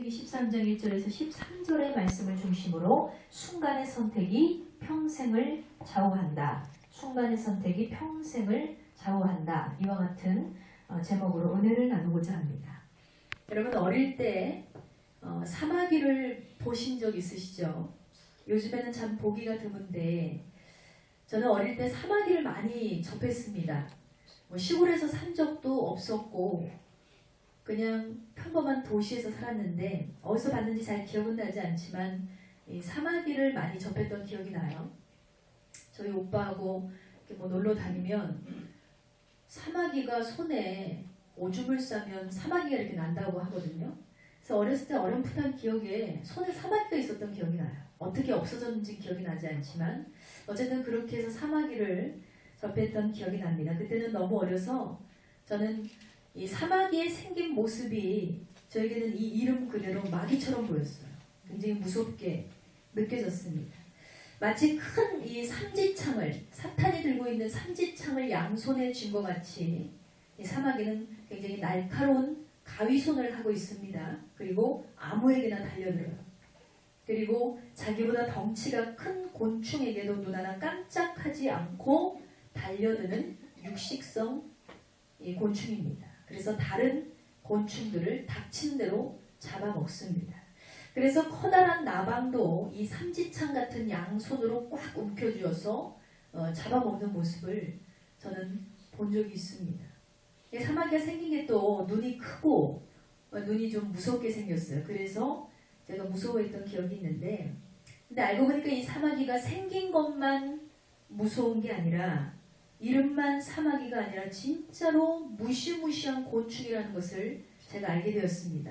창세기 13장 1절에서 13절의 말씀을 중심으로 순간의 선택이 평생을 좌우한다. 순간의 선택이 평생을 좌우한다. 이와 같은 제목으로 은혜를 나누고자 합니다. 여러분 어릴 때 사마귀를 보신 적 있으시죠? 요즘에는 참 보기가 드문데 저는 어릴 때 사마귀를 많이 접했습니다. 시골에서 산 적도 없었고 그냥 평범한 도시에서 살았는데 어디서 봤는지 잘 기억은 나지 않지만 이 사마귀를 많이 접했던 기억이 나요. 저희 오빠하고 이렇게 놀러 다니면 사마귀가 손에 오줌을 싸면 사마귀가 이렇게 난다고 하거든요. 그래서 어렸을 때 어렴풋한 기억에 손에 사마귀가 있었던 기억이 나요. 어떻게 없어졌는지 기억이 나지 않지만 어쨌든 그렇게 해서 사마귀를 접했던 기억이 납니다. 그때는 너무 어려서 저는 이 사마귀의 생긴 모습이 저에게는 이 이름 그대로 마귀처럼 보였어요. 굉장히 무섭게 느껴졌습니다. 마치 큰 이 삼지창을 사탄이 들고 있는 삼지창을 양손에 쥔 것 같이 이 사마귀는 굉장히 날카로운 가위손을 하고 있습니다. 그리고 아무에게나 달려들어요. 그리고 자기보다 덩치가 큰 곤충에게도 눈 하나 깜짝하지 않고 달려드는 육식성 이 곤충입니다. 그래서 다른 곤충들을 닥친 대로 잡아먹습니다. 그래서 커다란 나방도 이 삼지창 같은 양손으로 꽉 움켜쥐어서 잡아먹는 모습을 저는 본 적이 있습니다. 사마귀가 생긴 게 또 눈이 크고 눈이 좀 무섭게 생겼어요. 그래서 제가 무서워했던 기억이 있는데 근데 알고 보니까 이 사마귀가 생긴 것만 무서운 게 아니라 이름만 사마귀가 아니라 진짜로 무시무시한 곤충이라는 것을 제가 알게 되었습니다.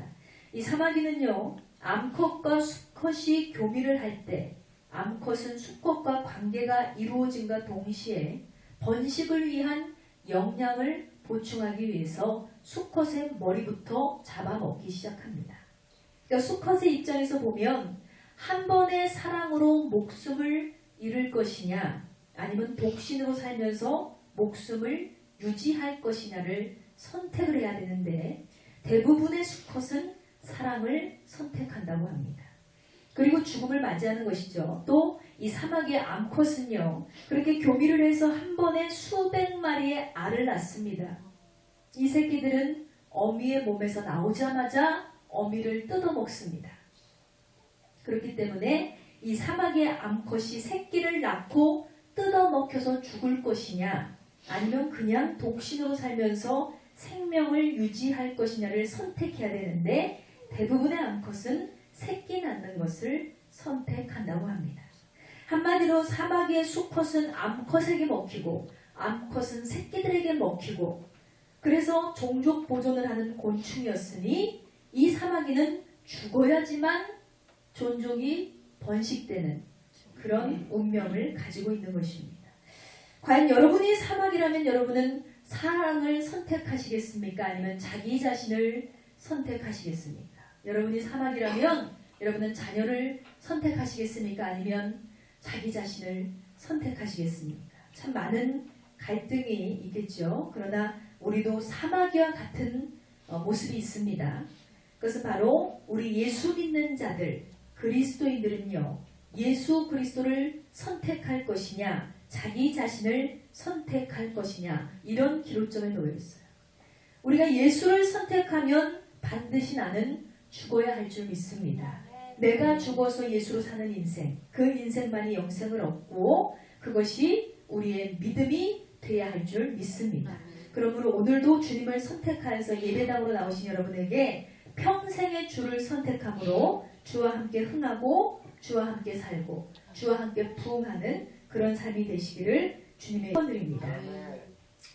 이 사마귀는요, 암컷과 수컷이 교미를 할 때 암컷은 수컷과 관계가 이루어짐과 동시에 번식을 위한 영양을 보충하기 위해서 수컷의 머리부터 잡아먹기 시작합니다. 그러니까 수컷의 입장에서 보면 한 번의 사랑으로 목숨을 잃을 것이냐 아니면 독신으로 살면서 목숨을 유지할 것이냐를 선택을 해야 되는데 대부분의 수컷은 사랑을 선택한다고 합니다. 그리고 죽음을 맞이하는 것이죠. 또 이 사마귀의 암컷은요. 그렇게 교미를 해서 한 번에 수백 마리의 알을 낳습니다. 이 새끼들은 어미의 몸에서 나오자마자 어미를 뜯어먹습니다. 그렇기 때문에 이 사마귀의 암컷이 새끼를 낳고 뜯어먹혀서 죽을 것이냐 아니면 그냥 독신으로 살면서 생명을 유지할 것이냐를 선택해야 되는데 대부분의 암컷은 새끼 낳는 것을 선택한다고 합니다. 한마디로 사마귀의 수컷은 암컷에게 먹히고 암컷은 새끼들에게 먹히고 그래서 종족 보존을 하는 곤충이었으니 이 사마귀는 죽어야지만 종족이 번식되는 그런 운명을 가지고 있는 것입니다. 과연 여러분이 사마귀라면 여러분은 사랑을 선택하시겠습니까? 아니면 자기 자신을 선택하시겠습니까? 여러분이 사마귀라면 여러분은 자녀를 선택하시겠습니까? 아니면 자기 자신을 선택하시겠습니까? 참 많은 갈등이 있겠죠. 그러나 우리도 사마귀와 같은 모습이 있습니다. 그것은 바로 우리 예수 믿는 자들, 그리스도인들은요. 예수 그리스도를 선택할 것이냐 자기 자신을 선택할 것이냐 이런 기로점에 놓여 있어요. 우리가 예수를 선택하면 반드시 나는 죽어야 할 줄 믿습니다. 내가 죽어서 예수로 사는 인생, 그 인생만이 영생을 얻고 그것이 우리의 믿음이 돼야 할 줄 믿습니다. 그러므로 오늘도 주님을 선택하여서 예배당으로 나오신 여러분에게 평생의 주를 선택함으로 주와 함께 흥하고 주와 함께 살고 주와 함께 부흥하는 그런 삶이 되시기를 주님의 축원드립니다.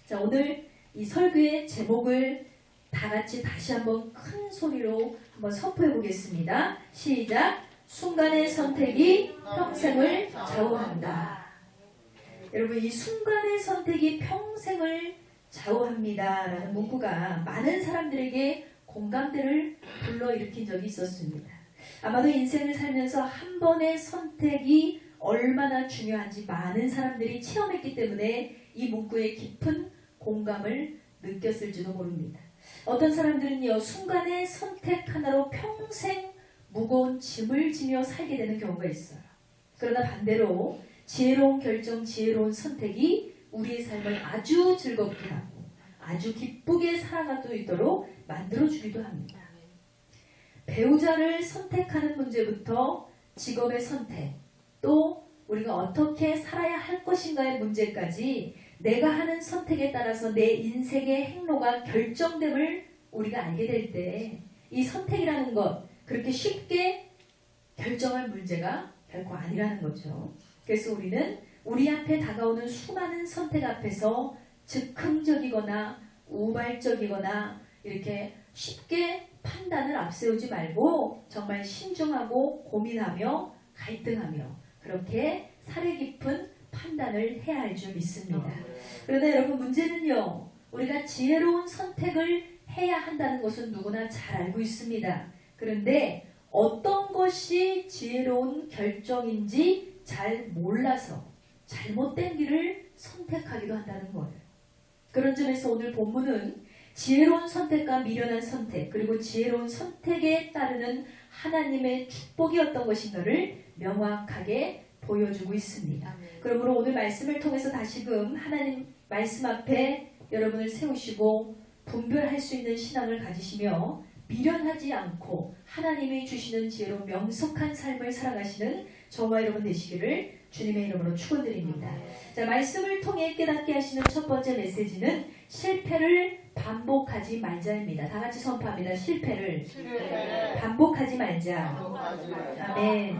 자, 오늘 이 설교의 제목을 다 같이 다시 한번 큰 소리로 한번 선포해 보겠습니다. 시작! 순간의 선택이 평생을 좌우한다. 여러분 이 순간의 선택이 평생을 좌우합니다 라는 문구가 많은 사람들에게 공감대를 불러일으킨 적이 있었습니다. 아마도 인생을 살면서 한 번의 선택이 얼마나 중요한지 많은 사람들이 체험했기 때문에 이 문구에 깊은 공감을 느꼈을지도 모릅니다. 어떤 사람들은요, 순간의 선택 하나로 평생 무거운 짐을 지며 살게 되는 경우가 있어요. 그러나 반대로 지혜로운 결정, 지혜로운 선택이 우리의 삶을 아주 즐겁게 하고 아주 기쁘게 살아갈 수 있도록 만들어주기도 합니다. 배우자를 선택하는 문제부터 직업의 선택, 또 우리가 어떻게 살아야 할 것인가의 문제까지 내가 하는 선택에 따라서 내 인생의 행로가 결정됨을 우리가 알게 될 때 이 선택이라는 것, 그렇게 쉽게 결정할 문제가 결코 아니라는 거죠. 그래서 우리는 우리 앞에 다가오는 수많은 선택 앞에서 즉흥적이거나 우발적이거나 이렇게 쉽게 판단을 앞세우지 말고 정말 신중하고 고민하며 갈등하며 그렇게 사려 깊은 판단을 해야 할 줄 믿습니다. 그러나 여러분, 문제는요, 우리가 지혜로운 선택을 해야 한다는 것은 누구나 잘 알고 있습니다. 그런데 어떤 것이 지혜로운 결정인지 잘 몰라서 잘못된 길을 선택하기도 한다는 거예요. 그런 점에서 오늘 본문은 지혜로운 선택과 미련한 선택, 그리고 지혜로운 선택에 따르는 하나님의 축복이 어떤 것인가를 명확하게 보여주고 있습니다. 그러므로 오늘 말씀을 통해서 다시금 하나님 말씀 앞에 여러분을 세우시고 분별할 수 있는 신앙을 가지시며 미련하지 않고 하나님이 주시는 지혜로 명석한 삶을 살아가시는 저와 여러분 되시기를 주님의 이름으로 축원드립니다. 자, 말씀을 통해 깨닫게 하시는 첫 번째 메시지는 실패를 반복하지 말자입니다. 다 같이 선포합니다. 실패를 반복하지 말자. 아멘.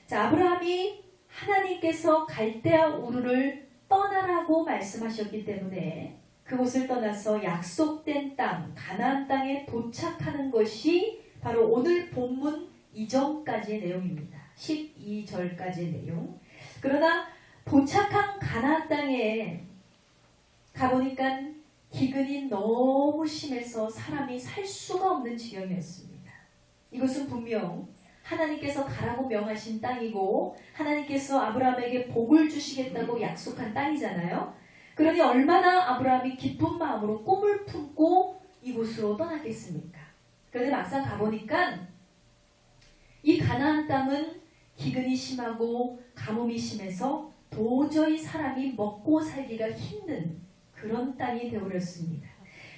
자, 아브라함이 하나님께서 갈대아 우르를 떠나라고 말씀하셨기 때문에 그곳을 떠나서 약속된 땅, 가나안 땅에 도착하는 것이 바로 오늘 본문 이전까지의 내용입니다. 12절까지의 내용. 그러나 도착한 가나안 땅에 가보니까 기근이 너무 심해서 사람이 살 수가 없는 지경이었습니다. 이것은 분명 하나님께서 가라고 명하신 땅이고 하나님께서 아브라함에게 복을 주시겠다고 약속한 땅이잖아요. 그러니 얼마나 아브라함이 기쁜 마음으로 꿈을 품고 이곳으로 떠나겠습니까? 그런데 막상 가보니까 이 가나안 땅은 기근이 심하고 가뭄이 심해서 도저히 사람이 먹고 살기가 힘든 그런 땅이 되어버렸습니다.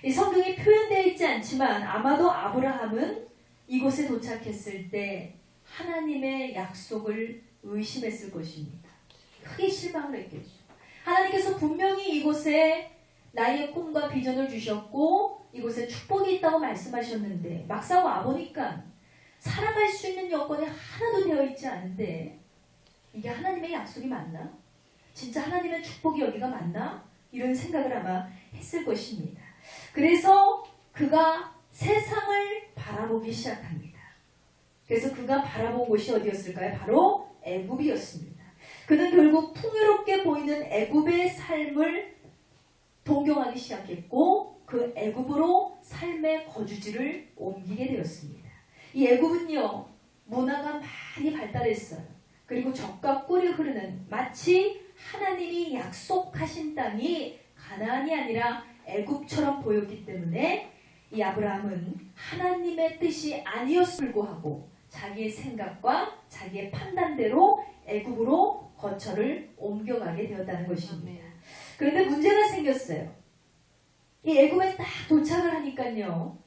이 성경에 표현되어 있지 않지만 아마도 아브라함은 이곳에 도착했을 때 하나님의 약속을 의심했을 것입니다. 크게 실망을 했겠죠. 하나님께서 분명히 이곳에 나의 꿈과 비전을 주셨고 이곳에 축복이 있다고 말씀하셨는데 막상 와보니까 살아갈 수 있는 여건이 하나도 되어 있지 않은데 이게 하나님의 약속이 맞나? 진짜 하나님의 축복이 여기가 맞나? 이런 생각을 아마 했을 것입니다. 그래서 그가 세상을 바라보기 시작합니다. 그래서 그가 바라본 곳이 어디였을까요? 바로 애굽이었습니다. 그는 결국 풍요롭게 보이는 애굽의 삶을 동경하기 시작했고 그 애굽으로 삶의 거주지를 옮기게 되었습니다. 이 애굽은요, 문화가 많이 발달했어요. 그리고 젖과 꿀이 흐르는 마치 하나님이 약속하신 땅이 가나안이 아니라 애굽처럼 보였기 때문에 이 아브라함은 하나님의 뜻이 아니었음을 불구하고 자기의 생각과 자기의 판단대로 애굽으로 거처를 옮겨가게 되었다는 것입니다. 그런데 문제가 생겼어요. 이 애굽에 딱 도착을 하니까요,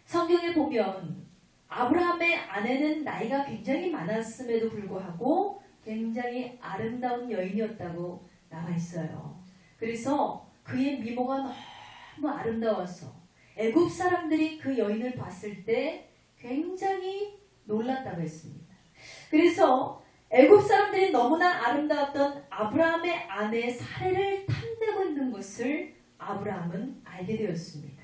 성경에 보면 아브라함의 아내는 나이가 굉장히 많았음에도 불구하고 굉장히 아름다운 여인이었다고 나와 있어요. 그래서 그의 미모가 너무 아름다워서 애굽 사람들이 그 여인을 봤을 때 굉장히 놀랐다고 했습니다. 그래서 애굽 사람들이 너무나 아름다웠던 아브라함의 아내의 사례를 탐내고 있는 것을 아브라함은 알게 되었습니다.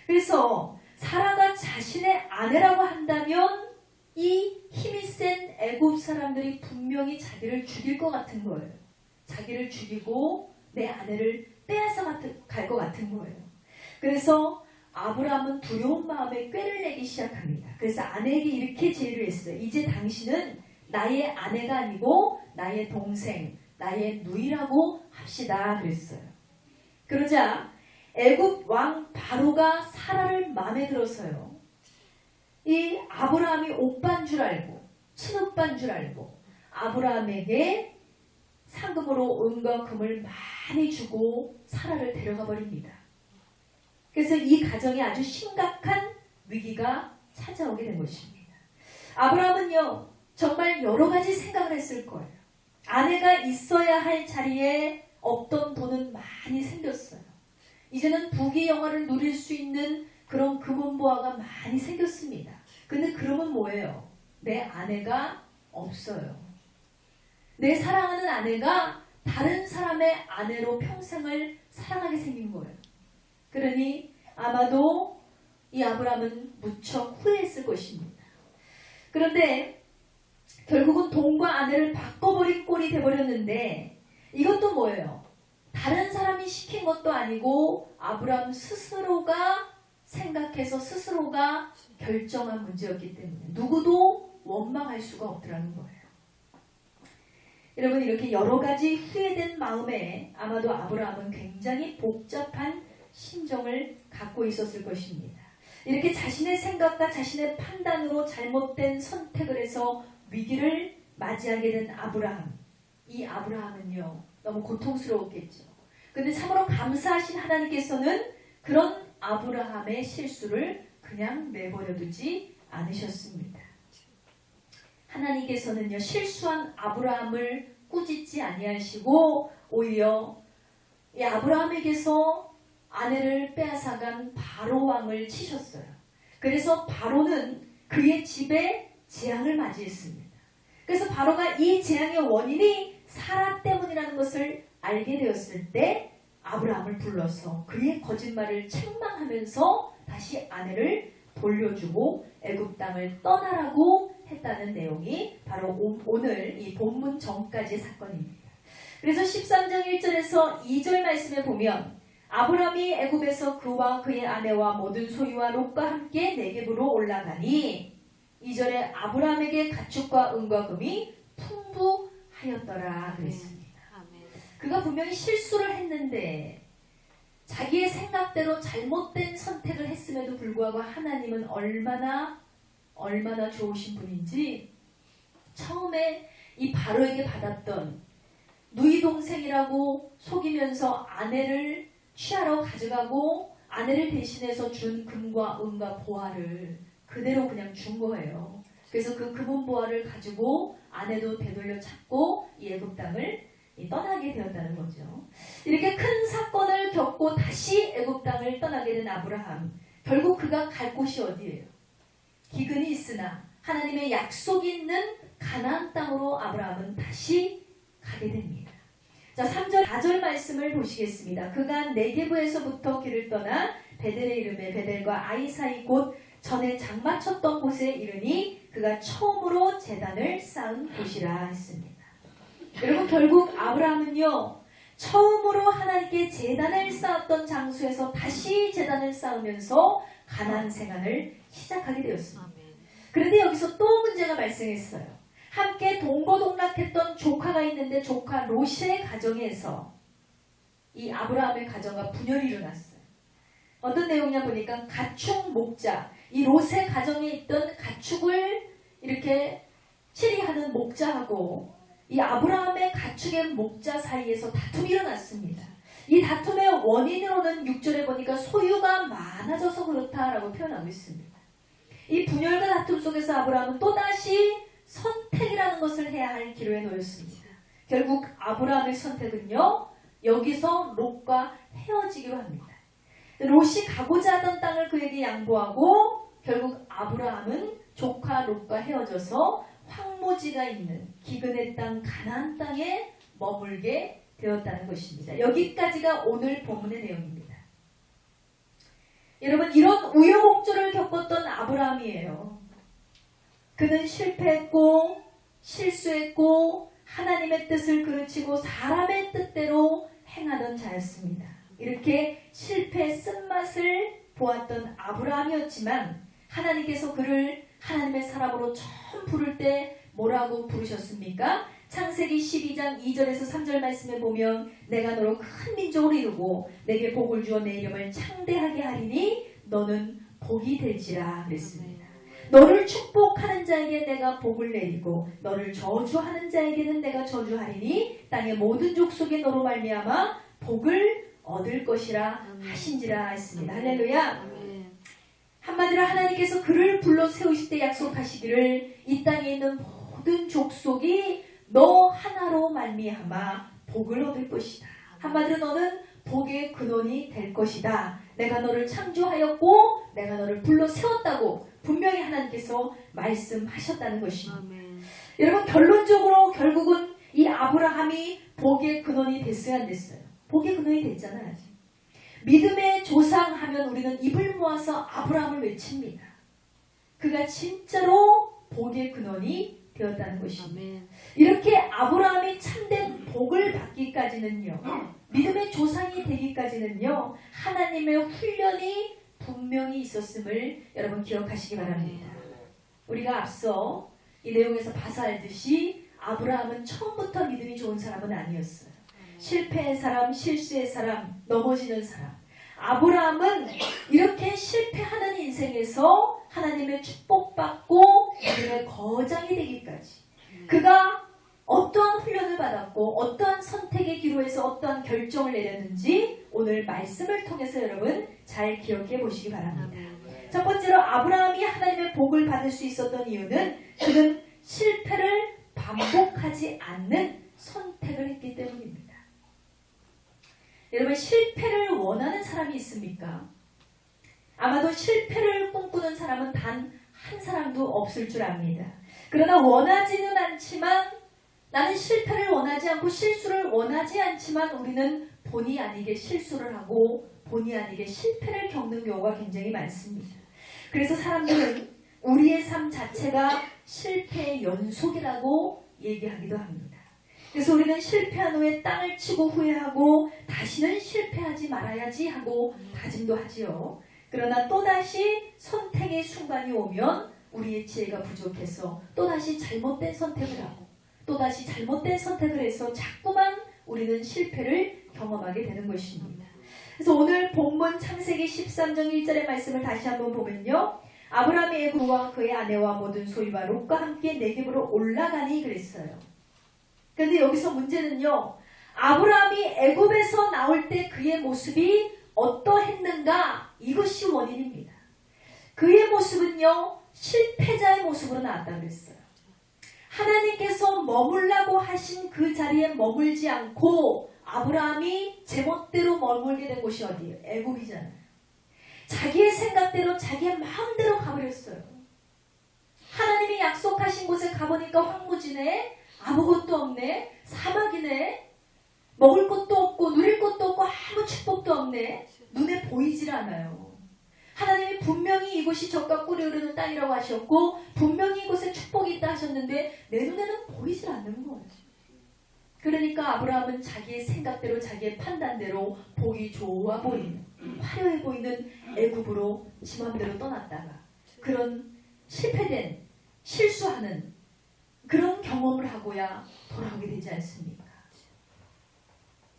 그래서 사라가 자신의 아내라고 한다면 이 힘이 센 애굽 사람들이 분명히 자기를 죽일 것 같은 거예요. 자기를 죽이고 내 아내를 빼앗아 갈 것 같은 거예요. 그래서 아브라함은 두려운 마음에 꾀를 내기 시작합니다. 그래서 아내에게 이렇게 제의를 했어요. 이제 당신은 나의 아내가 아니고 나의 동생, 나의 누이라고 합시다 그랬어요. 그러자 애굽 왕 바로가 사라를 마음에 들어서요, 이 아브라함이 오빠인 줄 알고 친오빠인 줄 알고 아브라함에게 상금으로 은과 금을 많이 주고 사라를 데려가 버립니다. 그래서 이 가정에 아주 심각한 위기가 찾아오게 된 것입니다. 아브라함은요, 정말 여러 가지 생각을 했을 거예요. 아내가 있어야 할 자리에 없던 돈은 많이 생겼어요. 이제는 부귀영화를 누릴 수 있는 그런 금은보화가 많이 생겼습니다. 근데 그러면 뭐예요? 내 아내가 없어요. 내 사랑하는 아내가 다른 사람의 아내로 평생을 사랑하게 생긴 거예요. 그러니 아마도 이 아브라함은 무척 후회했을 것입니다. 그런데 결국은 돈과 아내를 바꿔버린 꼴이 돼버렸는데 이것도 뭐예요? 다른 사람이 시킨 것도 아니고 아브라함 스스로가 생각해서 스스로가 결정한 문제였기 때문에 누구도 원망할 수가 없더라는 거예요. 여러분, 이렇게 여러 가지 후회된 마음에 아마도 아브라함은 굉장히 복잡한 심정을 갖고 있었을 것입니다. 이렇게 자신의 생각과 자신의 판단으로 잘못된 선택을 해서 위기를 맞이하게 된 아브라함. 이 아브라함은요, 너무 고통스러웠겠죠. 근데 참으로 감사하신 하나님께서는 그런 아브라함의 실수를 그냥 내버려 두지 않으셨습니다. 하나님께서는요, 실수한 아브라함을 꾸짖지 아니하시고 오히려 이 아브라함에게서 아내를 빼앗아간 바로 왕을 치셨어요. 그래서 바로는 그의 집에 재앙을 맞이했습니다. 그래서 바로가 이 재앙의 원인이 사라 때문이라는 것을 알게 되었을 때 아브라함을 불러서 그의 거짓말을 책망하면서 다시 아내를 돌려주고 애굽 땅을 떠나라고 했다는 내용이 바로 오늘 이 본문 전까지의 사건입니다. 그래서 13장 1절에서 2절 말씀에 보면 아브라함이 애굽에서 그와 그의 아내와 모든 소유와 롯과 함께 네겝으로 올라가니 2절에 아브라함에게 가축과 은과 금이 풍부하였더라 그랬습니다. 그가 분명히 실수를 했는데 자기의 생각대로 잘못된 선택을 했음에도 불구하고 하나님은 얼마나 좋으신 분인지 처음에 이 바로에게 받았던 누이 동생이라고 속이면서 아내를 취하러 가져가고 아내를 대신해서 준 금과 은과 보화를 그대로 그냥 준 거예요. 그래서 그 금은 보화를 가지고 아내도 되돌려 찾고 이 애굽 땅을 떠나게 되었다는 거죠. 이렇게 큰 사건을 겪고 다시 애굽 땅을 떠나게 된 아브라함. 결국 그가 갈 곳이 어디예요? 기근이 있으나 하나님의 약속이 있는 가나안 땅으로 아브라함은 다시 가게 됩니다. 자, 3절 4절 말씀을 보시겠습니다. 그가 네게브에서부터 길을 떠나 베델의 이름에 베델과 아이 사이 곧 전에 장마쳤던 곳에 이르니 그가 처음으로 제단을 쌓은 곳이라 했습니다. 여러분, 결국 아브라함은요, 처음으로 하나님께 제단을 쌓았던 장소에서 다시 제단을 쌓으면서 가나안 생활을 시작하게 되었습니다. 그런데 여기서 또 문제가 발생했어요. 함께 동거동락했던 조카가 있는데 조카 롯의 가정에서 이 아브라함의 가정과 분열이 일어났어요. 어떤 내용이냐 보니까 가축 목자, 이 롯의 가정에 있던 가축을 이렇게 치리하는 목자하고 이 아브라함의 가축의 목자 사이에서 다툼이 일어났습니다. 이 다툼의 원인으로는 6절에 보니까 소유가 많아져서 그렇다라고 표현하고 있습니다. 이 분열과 다툼 속에서 아브라함은 또다시 선택이라는 것을 해야 할 기로에 놓였습니다. 결국 아브라함의 선택은요, 여기서 롯과 헤어지기로 합니다. 롯이 가고자 하던 땅을 그에게 양보하고 결국 아브라함은 조카 롯과 헤어져서 황무지가 있는 기근의 땅 가나안 땅에 머물게 되었다는 것입니다. 여기까지가 오늘 본문의 내용입니다. 여러분, 이런 우여곡절을 겪었던 아브라함이에요. 그는 실패했고 실수했고 하나님의 뜻을 그르치고 사람의 뜻대로 행하던 자였습니다. 이렇게 실패의 쓴맛을 보았던 아브라함이었지만 하나님께서 그를 하나님의 사람으로 처음 부를 때 뭐라고 부르셨습니까? 창세기 12장 2절에서 3절 말씀에 보면 내가 너로 큰 민족으로 이루고 내게 복을 주어 내 이름을 창대하게 하리니 너는 복이 될지라 그랬습니다. 너를 축복하는 자에게 내가 복을 내리고 너를 저주하는 자에게는 내가 저주하리니 땅의 모든 족속이 너로 말미암아 복을 얻을 것이라 하신지라 했습니다. 할렐루야. 한마디로 하나님께서 그를 불러 세우실 때 약속하시기를 이 땅에 있는 모든 족속이 너 하나로 말미암아 복을 얻을 것이다. 한마디로 너는 복의 근원이 될 것이다. 내가 너를 창조하였고 내가 너를 불러 세웠다고 분명히 하나님께서 말씀하셨다는 것입니다. 여러분, 결론적으로 결국은 이 아브라함이 복의 근원이 됐어야 안 됐어요? 복의 근원이 됐잖아요. 믿음의 조상 하면 우리는 입을 모아서 아브라함을 외칩니다. 그가 진짜로 복의 근원이 되었다는 것입니다. 이렇게 아브라함이 참된 복을 받기까지는요, 믿음의 조상이 되기까지는요, 하나님의 훈련이 분명히 있었음을 여러분 기억하시기 바랍니다. 우리가 앞서 이 내용에서 봐서 알듯이 아브라함은 처음부터 믿음이 좋은 사람은 아니었어요. 실패의 사람, 실수의 사람, 넘어지는 사람. 아브라함은 이렇게 실패하는 인생에서 하나님의 축복받고 믿음의 거장이 되기까지 그가 어떠한 훈련을 받았고 어떠한 선택의 기로에서 어떠한 결정을 내렸는지 오늘 말씀을 통해서 여러분 잘 기억해 보시기 바랍니다. 첫 번째로 아브라함이 하나님의 복을 받을 수 있었던 이유는 그는 실패를 반복하지 않는 선택을 했기 때문입니다. 여러분, 실패를 원하는 사람이 있습니까? 아마도 실패를 꿈꾸는 사람은 단 한 사람도 없을 줄 압니다. 그러나 원하지는 않지만 나는 실패를 원하지 않고 실수를 원하지 않지만 우리는 본의 아니게 실수를 하고 본의 아니게 실패를 겪는 경우가 굉장히 많습니다. 그래서 사람들은 우리의 삶 자체가 실패의 연속이라고 얘기하기도 합니다. 그래서 우리는 실패한 후에 땅을 치고 후회하고 다시는 실패하지 말아야지 하고 다짐도 하지요. 그러나 또다시 선택의 순간이 오면 우리의 지혜가 부족해서 또다시 잘못된 선택을 하고 또다시 잘못된 선택을 해서 자꾸만 우리는 실패를 경험하게 되는 것입니다. 그래서 오늘 본문 창세기 13장 1절의 말씀을 다시 한번 보면요. 아브라함이 애굽과 그의 아내와 모든 소유와 롯과 함께 네겝으로 올라가니 그랬어요. 그런데 여기서 문제는요. 아브라함이 애굽에서 나올 때 그의 모습이 어떠했는가? 이것이 원인입니다. 그의 모습은요. 실패자의 모습으로 나왔다고 그랬어요. 하나님께서 머물라고 하신 그 자리에 머물지 않고 아브라함이 제멋대로 머물게 된 곳이 어디예요? 애굽이잖아요. 자기의 생각대로 자기의 마음대로 가버렸어요. 하나님이 약속하신 곳에 가보니까 황무지네, 아무것도 없네, 사막이네, 먹을 것도 없고 누릴 것도 없고 아무 축복도 없네. 눈에 보이질 않아요. 하나님이 분명히 이곳이 젖과 꿀이 흐르는 땅이라고 하셨고 분명히 이곳에 축복이 있다 하셨는데 내 눈에는 보이질 않는 거예요. 그러니까 아브라함은 자기의 생각대로 자기의 판단대로 보기 좋아 보이는 화려해 보이는 애굽으로 지 맘대로 떠났다가 그런 실패된 실수하는 그런 경험을 하고야 돌아오게 되지 않습니까?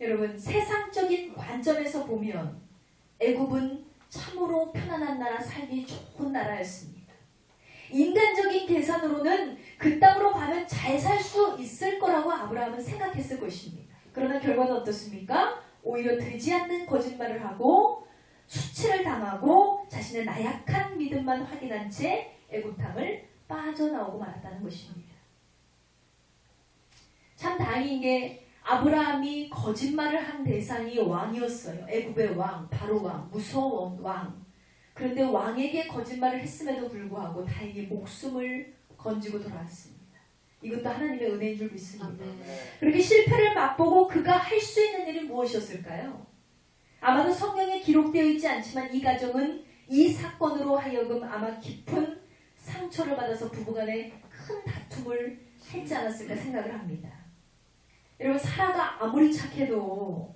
여러분, 세상적인 관점에서 보면 애굽은 참으로 편안한 나라, 살기 좋은 나라였습니다. 인간적인 계산으로는 그 땅으로 가면 잘 살 수 있을 거라고 아브라함은 생각했을 것입니다. 그러나 결과는 어떻습니까? 오히려 되지 않는 거짓말을 하고 수치를 당하고 자신의 나약한 믿음만 확인한 채 애굽 땅을 빠져나오고 말았다는 것입니다. 참 다행인 게 아브라함이 거짓말을 한 대상이 왕이었어요. 애굽의 왕, 바로 왕, 무서운 왕. 그런데 왕에게 거짓말을 했음에도 불구하고 다행히 목숨을 건지고 돌아왔습니다. 이것도 하나님의 은혜인 줄 믿습니다. 그렇게 실패를 맛보고 그가 할 수 있는 일이 무엇이었을까요? 아마도 성경에 기록되어 있지 않지만 이 가정은 이 사건으로 하여금 아마 깊은 상처를 받아서 부부간에 큰 다툼을 했지 않았을까 생각을 합니다. 여러분, 사라가 아무리 착해도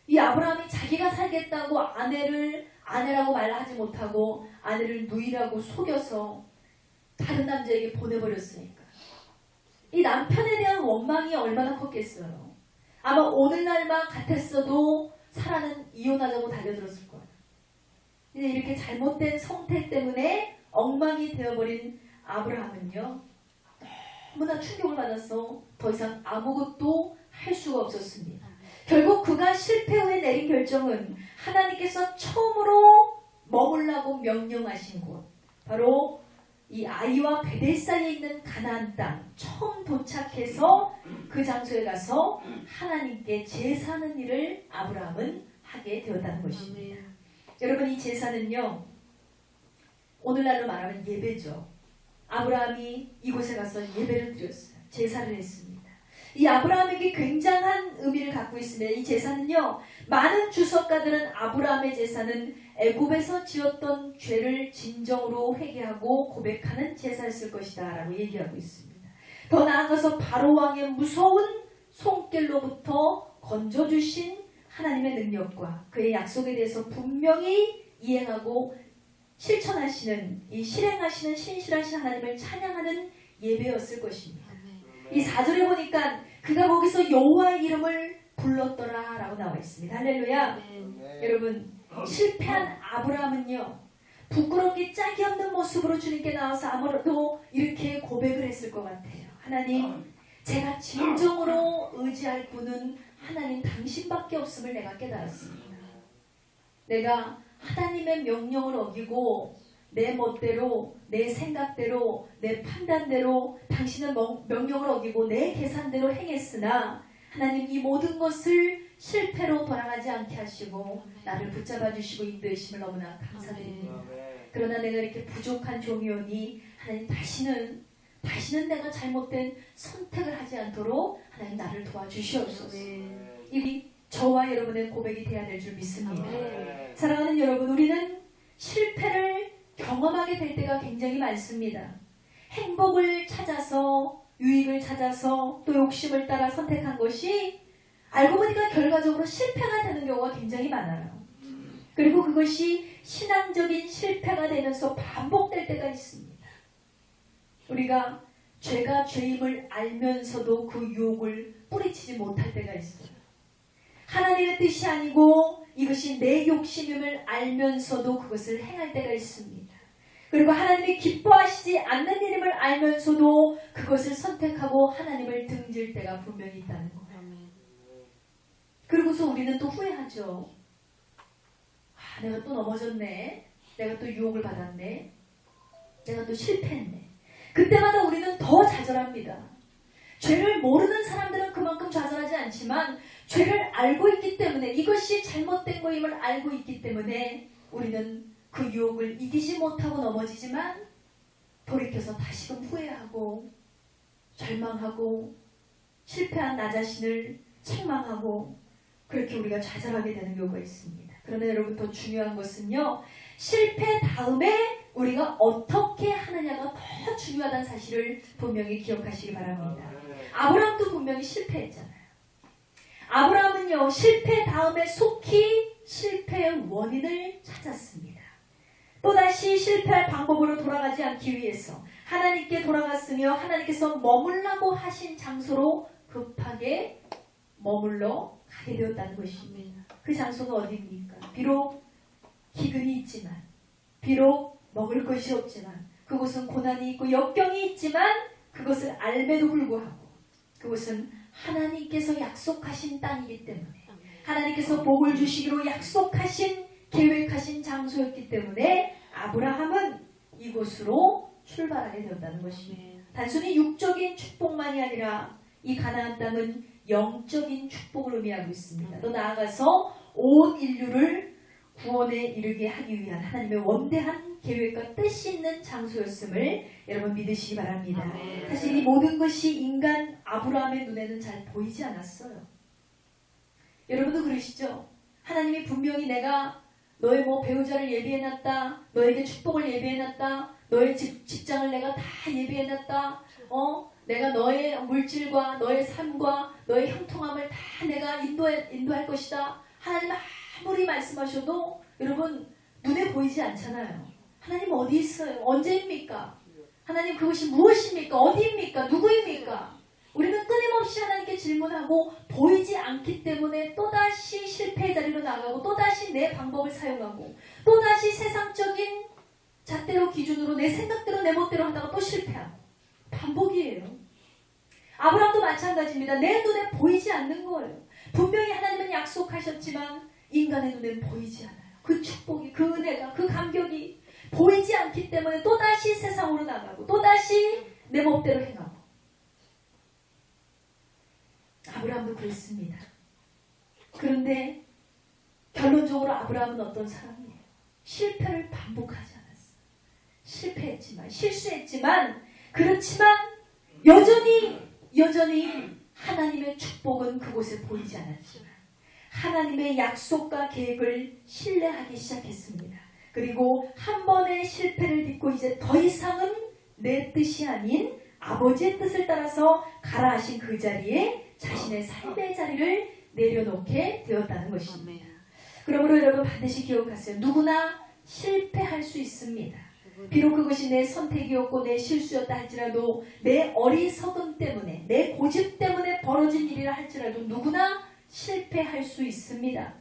이 아브라함이 자기가 살겠다고 아내라고 말하지 못하고 아내를 누이라고 속여서 다른 남자에게 보내버렸으니까 이 남편에 대한 원망이 얼마나 컸겠어요. 아마 오늘날만 같았어도 사라는 이혼하자고 달려들었을 거예요. 근데 이렇게 잘못된 선택 때문에 엉망이 되어버린 아브라함은요, 너무나 충격을 받아서 더 이상 아무것도 할 수가 없었습니다. 결국 그가 실패 후에 내린 결정은 하나님께서 처음으로 머물라고 명령하신 곳, 바로 이 아이와 베델 사이에 있는 가나안 땅, 처음 도착해서 그 장소에 가서 하나님께 제사하는 일을 아브라함은 하게 되었다는 것입니다. 여러분, 이 제사는요, 오늘날로 말하면 예배죠. 아브라함이 이곳에 가서 예배를 드렸어요. 제사를 했습니다. 이 아브라함에게 굉장한 의미를 갖고 있습니다. 이 제사는요, 많은 주석가들은 아브라함의 제사는 애굽에서 지었던 죄를 진정으로 회개하고 고백하는 제사였을 것이다 라고 얘기하고 있습니다. 더 나아가서 바로왕의 무서운 손길로부터 건져주신 하나님의 능력과 그의 약속에 대해서 분명히 이행하고 실천하시는, 이 실행하시는 신실하신 하나님을 찬양하는 예배였을 것입니다. 이 4절에 보니까 그가 거기서 여호와의 이름을 불렀더라 라고 나와 있습니다. 할렐루야. 여러분, 실패한 아브라함은요, 부끄럽게 짝이 없는 모습으로 주님께 나와서 아무래도 이렇게 고백을 했을 것 같아요. 하나님, 제가 진정으로 의지할 분은 하나님 당신밖에 없음을 내가 깨달았습니다. 내가 하나님의 명령을 어기고 내 멋대로, 내 생각대로, 내 판단대로 당신의 명령을 어기고 내 계산대로 행했으나 하나님, 이 모든 것을 실패로 돌아가지 않게 하시고 나를 붙잡아 주시고 인도하심을 너무나 감사드립니다. 그러나 내가 이렇게 부족한 종이오니 하나님, 다시는 내가 잘못된 선택을 하지 않도록 하나님 나를 도와주시옵소서. 이 저와 여러분의 고백이 되어야 될 줄 믿습니다. 사랑하는 여러분, 우리는 실패를 경험하게 될 때가 굉장히 많습니다. 행복을 찾아서, 유익을 찾아서, 또 욕심을 따라 선택한 것이 알고 보니까 결과적으로 실패가 되는 경우가 굉장히 많아요. 그리고 그것이 신앙적인 실패가 되면서 반복될 때가 있습니다. 우리가 죄가 죄임을 알면서도 그 유혹을 뿌리치지 못할 때가 있어요. 하나님의 뜻이 아니고 이것이 내 욕심임을 알면서도 그것을 행할 때가 있습니다. 그리고 하나님이 기뻐하시지 않는 일임을 알면서도 그것을 선택하고 하나님을 등질 때가 분명히 있다는 거예요. 그러고서 우리는 또 후회하죠. 내가 또 넘어졌네. 내가 또 유혹을 받았네. 내가 또 실패했네. 그때마다 우리는 더 좌절합니다. 죄를 모르는 사람들은 그만큼 좌절하지 않지만 죄를 알고 있기 때문에, 이것이 잘못된 거임을 알고 있기 때문에 우리는 그 유혹을 이기지 못하고 넘어지지만 돌이켜서 다시금 후회하고 절망하고 실패한 나 자신을 책망하고 그렇게 우리가 좌절하게 되는 경우가 있습니다. 그러나 여러분, 더 중요한 것은요, 실패 다음에 우리가 어떻게 하느냐가 더 중요하다는 사실을 분명히 기억하시기 바랍니다. 아브라함도 분명히 실패했잖아요. 아브라함은요, 실패 다음에 속히 실패의 원인을 찾았습니다. 또다시 실패할 방법으로 돌아가지 않기 위해서 하나님께 돌아갔으며 하나님께서 머물라고 하신 장소로 급하게 머물러 가게 되었다는 것입니다. 그 장소는 어디입니까? 비록 기근이 있지만, 비록 먹을 것이 없지만, 그곳은 고난이 있고 역경이 있지만 그것을 알매도 불구하고 그것은 하나님께서 약속하신 땅이기 때문에, 하나님께서 복을 주시기로 약속하신, 계획하신 장소였기 때문에 아브라함은 이곳으로 출발하게 되었다는 것입니다. 단순히 육적인 축복만이 아니라 이 가나안 땅은 영적인 축복을 의미하고 있습니다. 또 나아가서 온 인류를 구원에 이르게 하기 위한 하나님의 원대한 계획과 뜻이 있는 장소였음을 여러분 믿으시기 바랍니다. 사실 이 모든 것이 인간 아브라함의 눈에는 잘 보이지 않았어요. 여러분도 그러시죠? 하나님이 분명히 내가 너의 배우자를 예비해놨다, 너에게 축복을 예비해놨다, 너의 직장을 내가 다 예비해놨다, 내가 너의 물질과 너의 삶과 너의 형통함을 다 내가 인도할 것이다. 하나님 아무리 말씀하셔도 여러분 눈에 보이지 않잖아요. 하나님 어디 있어요? 언제입니까? 하나님 그것이 무엇입니까? 어디입니까? 누구입니까? 우리는 끊임없이 하나님께 질문하고 보이지 않기 때문에 또다시 실패의 자리로 나가고 또다시 내 방법을 사용하고 또다시 세상적인 잣대로 기준으로 내 생각대로 내 멋대로 하다가 또 실패하고 반복이에요. 아브라함도 마찬가지입니다. 내 눈에 보이지 않는 거예요. 분명히 하나님은 약속하셨지만 인간의 눈에 보이지 않아요. 그 축복이, 그 은혜가, 그 감격이 보이지 않기 때문에 또다시 세상으로 나가고 또다시 내 멋대로 행하고. 아브라함도 그랬습니다. 그런데 결론적으로 아브라함은 어떤 사람이에요? 실패를 반복하지 않았어요. 실패했지만, 실수했지만, 그렇지만 여전히 하나님의 축복은 그곳에 보이지 않았지만 하나님의 약속과 계획을 신뢰하기 시작했습니다. 그리고 한 번의 실패를 딛고 이제 더 이상은 내 뜻이 아닌 아버지의 뜻을 따라서 가라 하신 그 자리에 자신의 삶의 자리를 내려놓게 되었다는 것입니다. 그러므로 여러분 반드시 기억하세요. 누구나 실패할 수 있습니다. 비록 그것이 내 선택이었고 내 실수였다 할지라도, 내 어리석음 때문에, 내 고집 때문에 벌어진 일이라 할지라도 누구나 실패할 수 있습니다.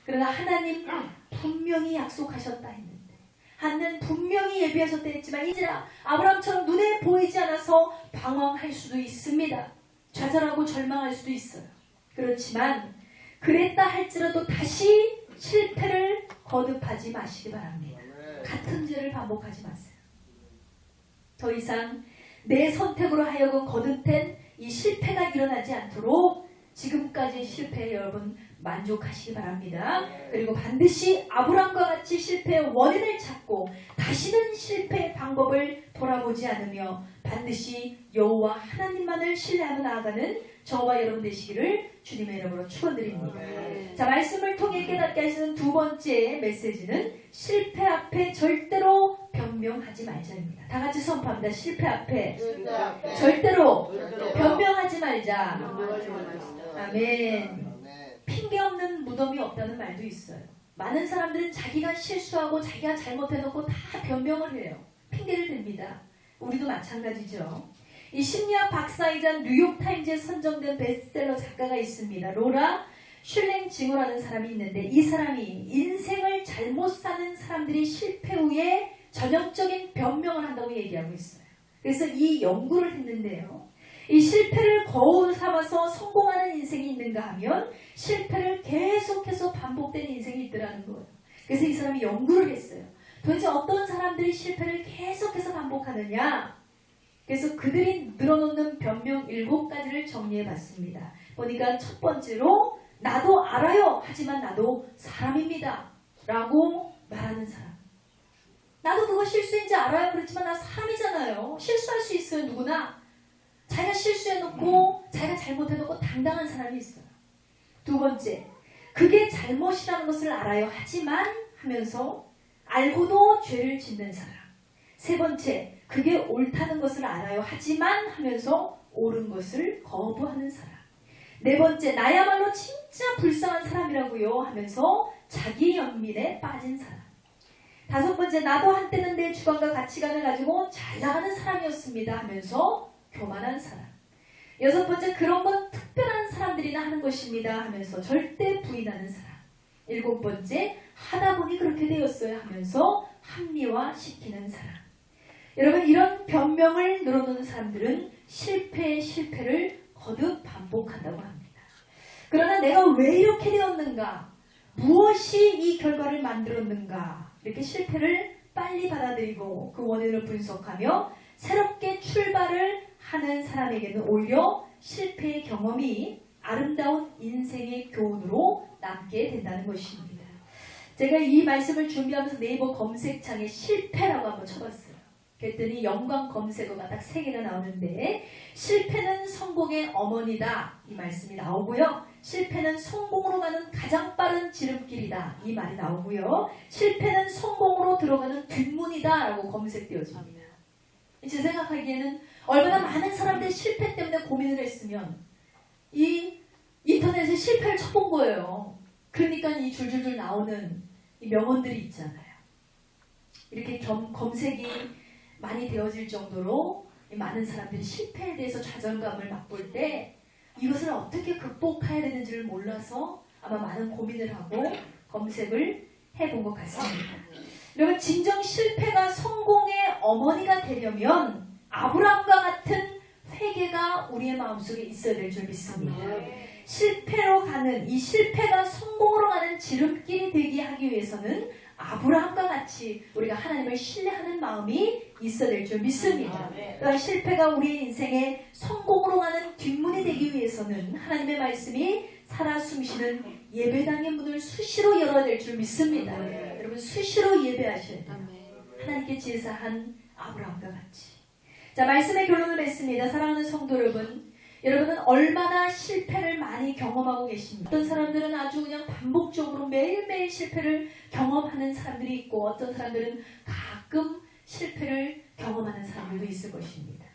그러나 하나님 분명히 약속하셨다 했는데, 하나님 분명히 예비하셨다 했지만 이제 아브라함처럼 눈에 보이지 않아서 방황할 수도 있습니다. 좌절하고 절망할 수도 있어요. 그렇지만 그랬다 할지라도 다시 실패를 거듭하지 마시기 바랍니다. 같은 죄를 반복하지 마세요. 더 이상 내 선택으로 하여금 거듭된 이 실패가 일어나지 않도록 지금까지 실패에 여러분 만족하시기 바랍니다. 그리고 반드시 아브라함과 같이 실패의 원인을 찾고 다시는 실패의 방법을 돌아보지 않으며 반드시 여호와 하나님만을 신뢰하며 나아가는 저와 여러분 되시기를 주님의 이름으로 축원드립니다. 자, 말씀을 통해 깨닫게 하시는 두 번째 메시지는 실패 앞에 절대로 변명하지 말자입니다. 다 같이 선포합니다. 실패 앞에 절대로 변명하지 말자. 아멘. 핑계 없는 무덤이 없다는 말도 있어요. 많은 사람들은 자기가 실수하고 자기가 잘못해놓고 다 변명을 해요. 핑계를 댑니다. 우리도 마찬가지죠. 이 심리학 박사이자 뉴욕타임즈에 선정된 베스트셀러 작가가 있습니다. 로라 슐랭징어라는 사람이 있는데, 이 사람이 인생을 잘못 사는 사람들이 실패 후에 전형적인 변명을 한다고 얘기하고 있어요. 그래서 이 연구를 했는데요. 이 실패를 거울 삼아서 성공하는 인생이 있는가 하면 실패를 계속해서 반복되는 인생이 있더라는 거예요. 그래서 이 사람이 연구를 했어요. 도대체 어떤 사람들이 실패를 계속해서 반복하느냐? 그래서 그들이 늘어놓는 변명 7가지를 정리해봤습니다. 보니까 첫 번째로 나도 알아요. 하지만 나도 사람입니다. 라고 말하는 사람. 나도 그거 실수인지 알아요. 그렇지만 나 사람이잖아요. 실수할 수 있어요. 누구나. 자기가 실수해놓고 자기가 잘못해놓고 당당한 사람이 있어요. 두 번째, 그게 잘못이라는 것을 알아요. 하지만 하면서 알고도 죄를 짓는 사람. 세 번째, 그게 옳다는 것을 알아요. 하지만 하면서 옳은 것을 거부하는 사람. 네 번째, 나야말로 진짜 불쌍한 사람이라고요 하면서 자기 연민에 빠진 사람. 다섯 번째, 나도 한때는 내 주관과 가치관을 가지고 잘 나가는 사람이었습니다 하면서 교만한 사람. 여섯 번째, 그런 건 특별한 사람들이나 하는 것입니다 하면서 절대 부인하는 사람. 일곱 번째, 하다 보니 그렇게 되었어요 하면서 합리화시키는 사람. 여러분, 이런 변명을 늘어놓는 사람들은 실패를 거듭 반복한다고 합니다. 그러나 내가 왜 이렇게 되었는가? 무엇이 이 결과를 만들었는가? 이렇게 실패를 빨리 받아들이고 그 원인을 분석하며 새롭게 출발을 하는 사람에게는 오히려 실패의 경험이 아름다운 인생의 교훈으로 남게 된다는 것입니다. 제가 이 말씀을 준비하면서 네이버 검색창에 실패라고 한번 쳐봤어요. 그랬더니 연관 검색어가 딱 3개가 나오는데, 실패는 성공의 어머니다 이 말씀이 나오고요. 실패는 성공으로 가는 가장 빠른 지름길이다 이 말이 나오고요. 실패는 성공으로 들어가는 뒷문이다 라고 검색되어집니다. 제 생각하기에는 얼마나 많은 사람들이 실패 때문에 고민을 했으면 이 인터넷에 실패를 쳐본 거예요. 그러니까 이 줄줄줄 나오는 이 명언들이 있잖아요. 이렇게 검색이 많이 되어질 정도로 많은 사람들이 실패에 대해서 좌절감을 맛볼 때 이것을 어떻게 극복해야 되는지를 몰라서 아마 많은 고민을 하고 검색을 해본 것 같습니다. 여러분, 진정 실패가 성공의 어머니가 되려면 아브라함과 같은 회개가 우리의 마음속에 있어야 될 줄 믿습니다. 실패로 가는, 이 실패가 성공으로 가는 지름길이 되게 하기 위해서는 아브라함과 같이 우리가 하나님을 신뢰하는 마음이 있어야 될 줄 믿습니다. 또한 실패가 우리의 인생의 성공으로 가는 뒷문이 되기 위해서는 하나님의 말씀이 살아 숨쉬는 예배당의 문을 수시로 열어야 될 줄 믿습니다. 여러분, 수시로 예배하셔야 돼요. 하나님께 제사한 아브라함과 같이. 자, 말씀의 결론을 맺습니다. 사랑하는 성도 여러분, 여러분은 얼마나 실패를 많이 경험하고 계십니까? 어떤 사람들은 아주 그냥 반복적으로 매일매일 실패를 경험하는 사람들이 있고, 어떤 사람들은 가끔 실패를 경험하는 사람들도 있을 것입니다.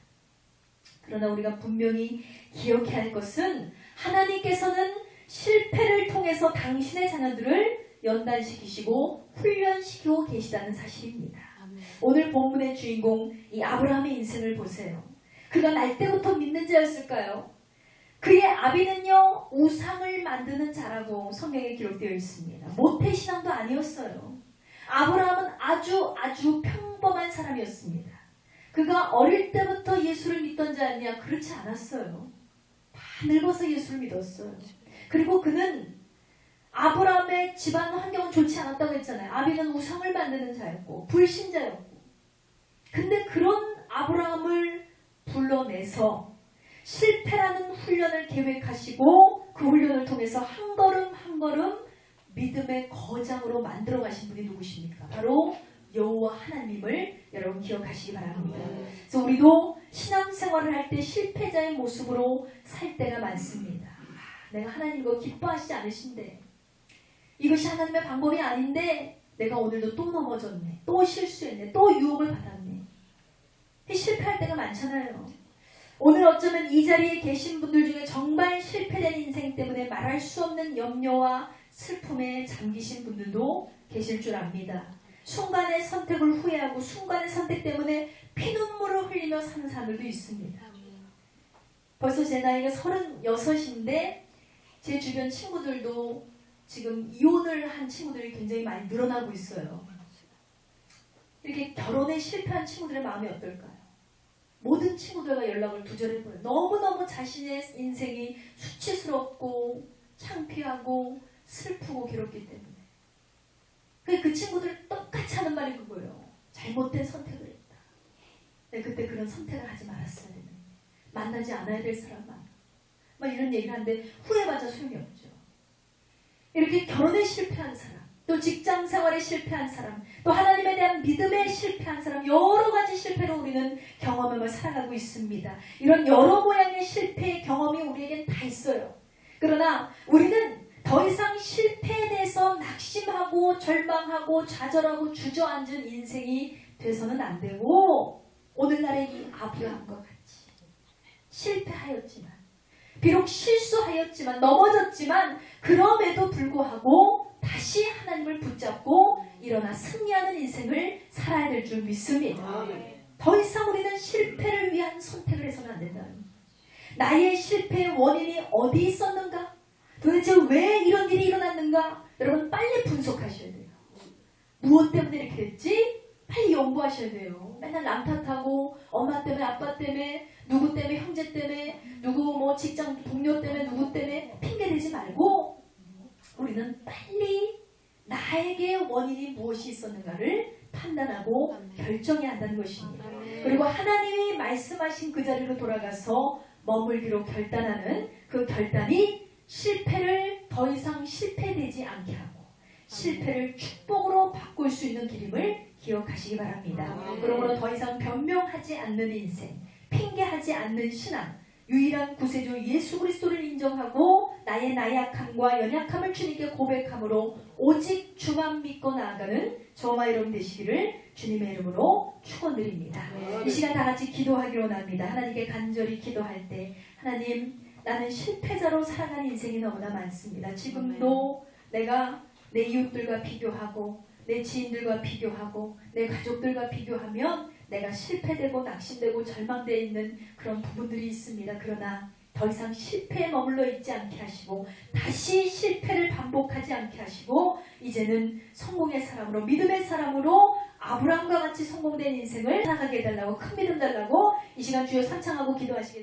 그러나 우리가 분명히 기억해야 할 것은 하나님께서는 실패를 통해서 당신의 자녀들을 연단시키시고 훈련시키고 계시다는 사실입니다. 오늘 본문의 주인공 이 아브라함의 인생을 보세요. 그가 날 때부터 믿는 자였을까요? 그의 아비는요, 우상을 만드는 자라고 성경에 기록되어 있습니다. 모태신앙도 아니었어요. 아브라함은 아주 평범한 사람이었습니다. 그가 어릴 때부터 예수를 믿던 자였냐? 그렇지 않았어요. 다 늙어서 예수를 믿었어요. 그리고 그는 아브라함의 집안 환경은 좋지 않았다고 했잖아요. 아비는 우상을 만드는 자였고 불신자였고. 근데 그런 아브라함을 불러내서 실패라는 훈련을 계획하시고 그 훈련을 통해서 한 걸음 한 걸음 믿음의 거장으로 만들어 가신 분이 누구십니까? 바로 여호와 하나님을 여러분 기억하시기 바랍니다. 그래서 우리도 신앙생활을 할 때 실패자의 모습으로 살 때가 많습니다. 내가 하나님 이거 기뻐하시지 않으신데, 이것이 하나님의 방법이 아닌데 내가 오늘도 또 넘어졌네, 또 실수했네, 또 유혹을 받았네. 실패할 때가 많잖아요. 오늘 어쩌면 이 자리에 계신 분들 중에 정말 실패된 인생 때문에 말할 수 없는 염려와 슬픔에 잠기신 분들도 계실 줄 압니다. 순간의 선택을 후회하고 순간의 선택 때문에 피눈물을 흘리며 사는 사람들도 있습니다. 벌써 제 나이가 36인데 제 주변 친구들도 지금 이혼을 한 친구들이 굉장히 많이 늘어나고 있어요. 이렇게 결혼에 실패한 친구들의 마음이 어떨까요? 모든 친구들과 연락을 두절해버려요. 너무너무 자신의 인생이 수치스럽고 창피하고 슬프고 괴롭기 때문에. 그 친구들 똑같이 하는 말이 그거예요. 잘못된 선택을 했다. 그때 그런 선택을 하지 말았어야 되는데, 만나지 않아야 될 사람만 막 이런 얘기를 하는데 후회받아 소용이 없죠. 이렇게 결혼에 실패한 사람, 또 직장 생활에 실패한 사람, 또 하나님에 대한 믿음에 실패한 사람, 여러 가지 실패로 우리는 경험하며 살아가고 있습니다. 이런 여러 모양의 실패의 경험이 우리에겐 다 있어요. 그러나 우리는 더 이상 실패에 대해서 낙심하고 절망하고 좌절하고 주저앉은 인생이 돼서는 안 되고, 오늘날의 이 아브라함과 같이 실패하였지만, 비록 실수하였지만, 넘어졌지만 그럼에도 불구하고 다시 하나님을 붙잡고 일어나 승리하는 인생을 살아야 될 줄 믿습니다. 더 이상 우리는 실패를 위한 선택을 해서는 안 된다. 나의 실패의 원인이 어디 있었는가? 도대체 왜 이런 일이 일어났는가? 여러분 빨리 분석하셔야 돼요. 무엇 때문에 이렇게 됐지? 빨리 연구하셔야 돼요. 맨날 남 탓하고 엄마 때문에 아빠 때문에 누구 때문에 형제 때문에 누구 뭐 직장 동료 때문에 누구 때문에 핑계대지 말고 우리는 빨리 나에게 원인이 무엇이 있었는가를 판단하고 결정해야 한다는 것입니다. 그리고 하나님이 말씀하신 그 자리로 돌아가서 머물기로 결단하는 그 결단이 실패를 더 이상 실패되지 않게 하고 실패를 축복으로 바꿀 수 있는 길임을 기억하시기 바랍니다. 그러므로 더 이상 변명하지 않는 인생, 핑계하지 않는 신앙, 유일한 구세주 예수 그리스도를 인정하고 나의 나약함과 연약함을 주님께 고백함으로 오직 주만 믿고 나아가는 저와 여러분 되시기를 주님의 이름으로 축원드립니다. 이 시간 다 같이 기도하기로 합니다. 하나님께 간절히 기도할 때, 하나님, 나는 실패자로 살아가는 인생이 너무나 많습니다. 지금도 내가 내 이웃들과 비교하고 내 지인들과 비교하고 내 가족들과 비교하면 내가 실패되고 낙심되고 절망되어 있는 그런 부분들이 있습니다. 그러나 더 이상 실패에 머물러 있지 않게 하시고 다시 실패를 반복하지 않게 하시고 이제는 성공의 사람으로 믿음의 사람으로 아브라함과 같이 성공된 인생을 살아가게 해달라고 큰 믿음 달라고 이 시간 주여 삼창하고 기도하시겠습니다.